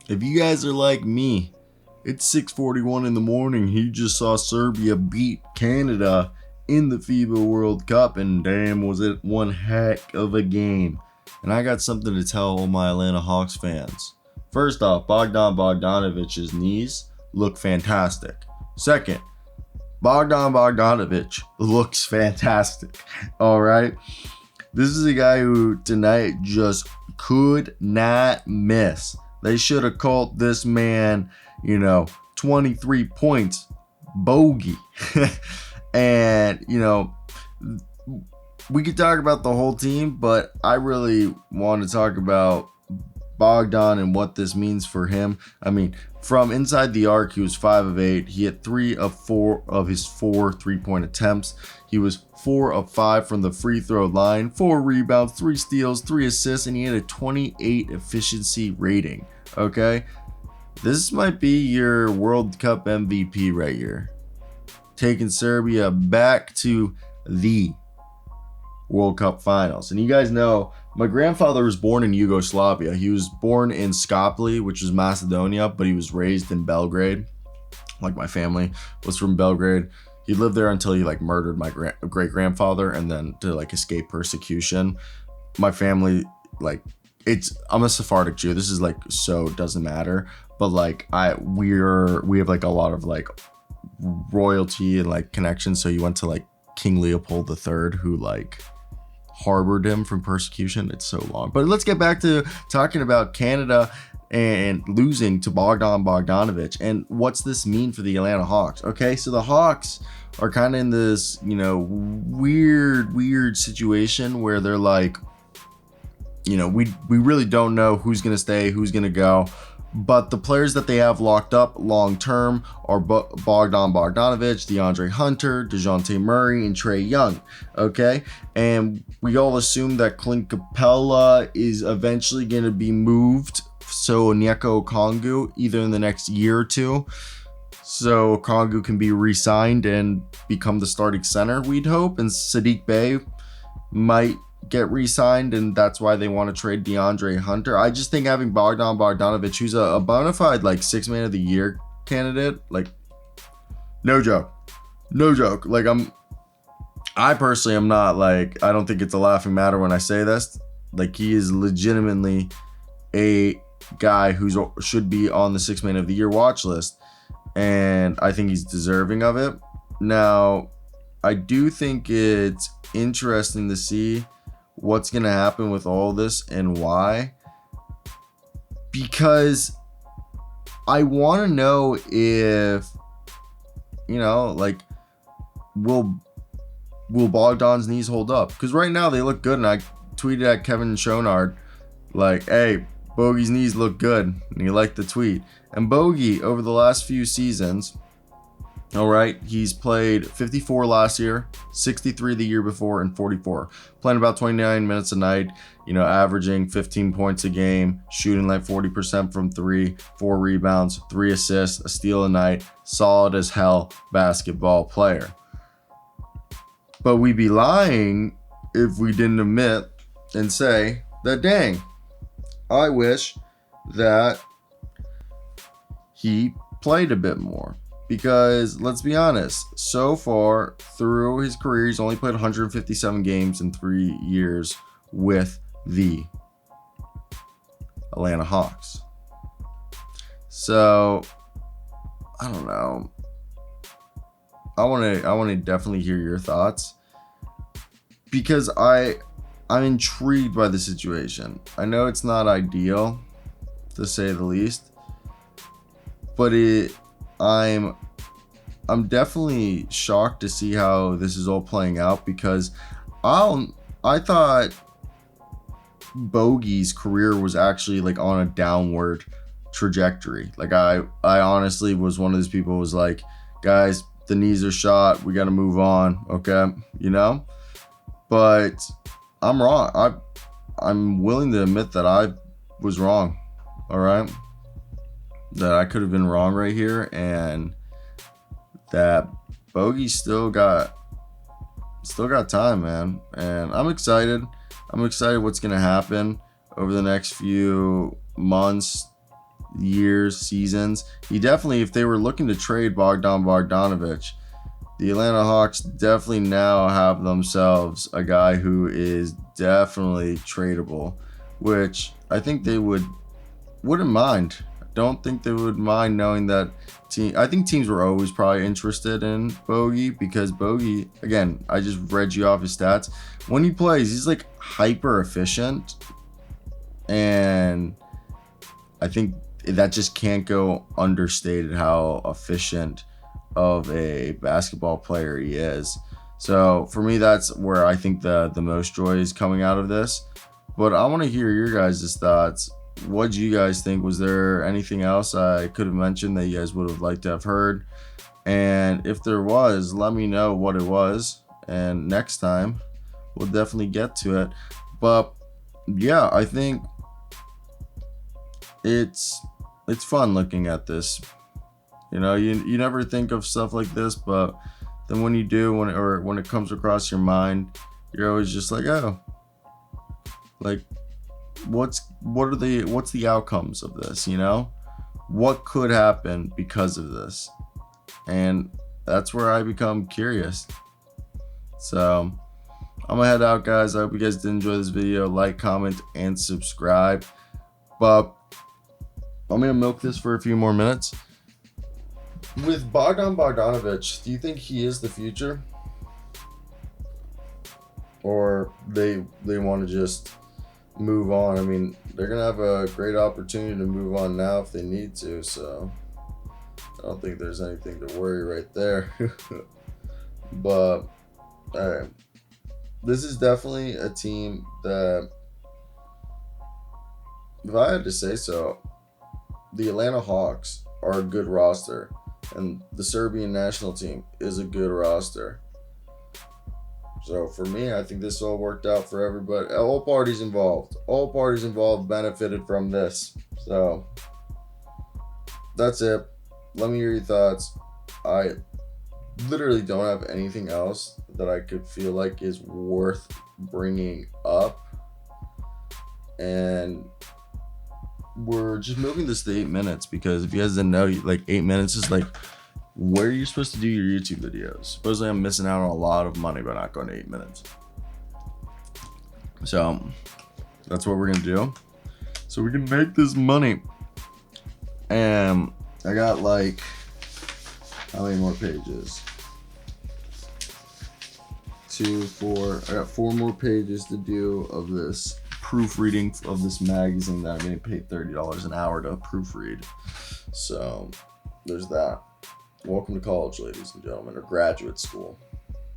If you guys are like me, it's 6:41 in the morning. He just saw Serbia beat Canada in the FIBA World Cup, and damn, was it one heck of a game. And I got something to tell all my Atlanta Hawks fans. First off, Bogdan Bogdanovic's knees look fantastic. Second, Bogdan Bogdanovic looks fantastic. All right. This is a guy who tonight just could not miss. They should have called this man, 23 points bogey. And, we could talk about the whole team, but I really want to talk about Bogdan and what this means for him. I mean, from inside the arc, he was 5 of 8. He hit 3 of 4 of his 4 3-point attempts. He was 4 of 5 from the free throw line, 4 rebounds, 3 steals, 3 assists, and he had a 28 efficiency rating. Okay? This might be your World Cup MVP right here. Taking Serbia back to the World Cup Finals. And you guys know, my grandfather was born in Yugoslavia. He was born in Skopje, which is Macedonia, but he was raised in Belgrade. Like, my family was from Belgrade. He lived there until he murdered my great-grandfather, and then to escape persecution. My family, I'm a Sephardic Jew. This is so it doesn't matter. But we have a lot of royalty and connections. So you went to King Leopold III, who harbored him from persecution. It's so long. But let's get back to talking about Canada and losing to Bogdan Bogdanovic. And what's this mean for the Atlanta Hawks? Okay, so the Hawks are kind of in this, weird situation where they're we really don't know who's going to stay, who's going to go. But the players that they have locked up long term are Bogdan Bogdanovic, DeAndre Hunter, DeJounte Murray, and Trae Young. Okay? And we all assume that Clint Capella is eventually going to be moved. So Onyeka Okongwu, either in the next year or two. So Okongwu can be re-signed and become the starting center, we'd hope. And Sadiq Bey might get re-signed, and that's why they want to trade DeAndre Hunter. I just think having Bogdan Bogdanovic, who's a bona fide 6th man of the year candidate, no joke. I personally am not I don't think it's a laughing matter when I say this. He is legitimately a guy who should be on the 6th man of the year watch list, and I think he's deserving of it. Now, I do think it's interesting to see what's going to happen with all this and why, because I want to know if will Bogdan's knees hold up, because right now they look good. And I tweeted at Kevin Schonard hey, Bogey's knees look good, and he liked the tweet. And Bogey, over the last few seasons, all right, he's played 54 last year, 63 the year before, and 44. Playing about 29 minutes a night, averaging 15 points a game, shooting 40% from 3, 4 rebounds, 3 assists, a steal a night, solid as hell basketball player. But we'd be lying if we didn't admit and say that, dang, I wish that he played a bit more. Because, let's be honest, so far through his career, he's only played 157 games in 3 years with the Atlanta Hawks. So, I don't know. I want to definitely hear your thoughts, because I'm intrigued by the situation. I know it's not ideal, to say the least, but I'm definitely shocked to see how this is all playing out, because I thought Bogey's career was actually on a downward trajectory. I honestly was one of those people who was guys, the knees are shot, we got to move on, okay, but I'm wrong. I'm willing to admit that I was wrong. All right, that I could have been wrong right here, and that Bogey still got time, man. And I'm excited. What's gonna happen over the next few months, years, seasons. He definitely, if they were looking to trade Bogdan Bogdanovic, the Atlanta Hawks definitely now have themselves a guy who is definitely tradable, which I think they wouldn't mind. I don't think they would mind knowing that I think teams were always probably interested in Bogey, because Bogey, again, I just read you off his stats. When he plays, he's like hyper efficient, and I think that just can't go understated how efficient of a basketball player he is. So for me, that's where I think the most joy is coming out of this. But I want to hear your guys' thoughts. What do you guys think? Was there anything else I could have mentioned that you guys would have liked to have heard? And if there was, let me know what it was. And next time, we'll definitely get to it. But yeah, I think it's fun looking at this. You know, you never think of stuff like this, but then when you do, when it comes across your mind, you're always just like, oh, like what's the outcomes of this, you know? What could happen because of this? And that's where I become curious. So I'm gonna head out, guys. I hope you guys did enjoy this video. Like, comment, and subscribe. But I'm gonna milk this for a few more minutes. With Bogdan Bogdanovic, do you think he is the future? Or they want to just move on? I mean, they're going to have a great opportunity to move on now if they need to, so I don't think there's anything to worry right there. But, alright. This is definitely a team that, if I had to say so, the Atlanta Hawks are a good roster. And the Serbian national team is a good roster. So for me, I think this all worked out for everybody. All parties involved. All parties involved benefited from this. So that's it. Let me hear your thoughts. I literally don't have anything else that I could feel like is worth bringing up. And we're just moving this to 8 minutes, because if you guys didn't know, like 8 minutes is like where you're supposed to do your YouTube videos. Supposedly I'm missing out on a lot of money by not going to 8 minutes. So that's what we're gonna do, so we can make this money. And I got like, how many more pages? 2, 4. I got 4 more pages to do of this proofreading of this magazine that I'm getting paid $30 an hour to proofread. So there's that. Welcome to college, ladies and gentlemen, or graduate school.